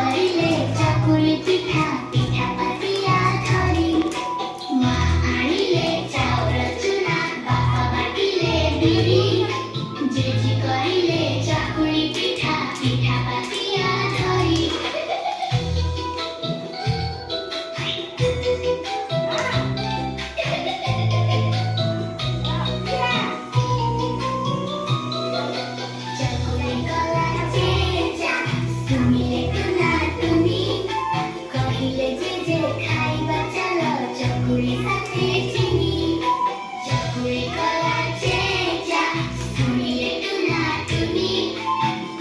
କରିଲେ ଚକୁଳି ପିଠା ପିଠା ପାତିଆ ଧରି ମା ଆଣିଲେ ଚାଉଳ ଚୁନା ବାପା ବାଟିଲେ ବିରି ଜେଜେ କରିଲେ ଚକୁଳି ପିଠା ପିଠା ପାତିଆ ଧରି ଚକୁଳି କଲା ଜେଜା ଶୁଣିଲେ ଟୁନା ଟୁନି କହିଲେ ଜେଜେ ଖାଇବା ଚାଲ ଚକୁଳି ସାଥେ ଚିନି ଚକୁଳି କଲା ଜେଜା ଶୁଣିଲେ ଟୁନା ଟୁନି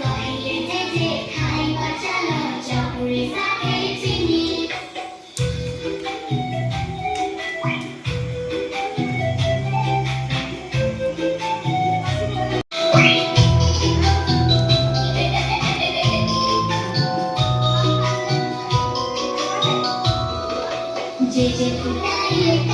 କହିଲେ ଜେଜେ ଖାଇବା ଚାଲ ଚକୁଳି ସାଥେ ଚିନି ଜେଜେ ଫୁଟାଇଲେ